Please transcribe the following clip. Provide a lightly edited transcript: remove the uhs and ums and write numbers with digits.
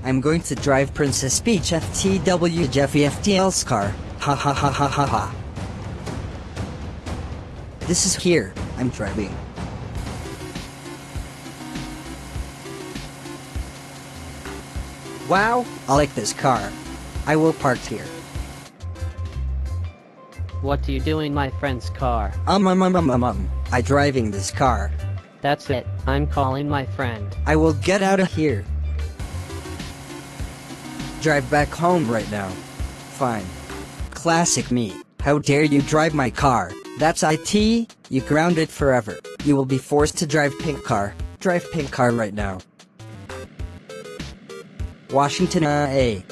I'm going to drive Princess Peach FTW Jeffy FTL's car. Ha ha ha ha ha ha. This is here, I'm driving. Wow, I like this car. I will park here. What do you do in my friend's car? I driving this car. That's it, I'm calling my friend. I will get out of here. Drive back home right now. Fine. Classic me. How dare you drive my car? That's IT. You grounded forever. You will be forced to drive pink car. Drive pink car right now. Washington, A.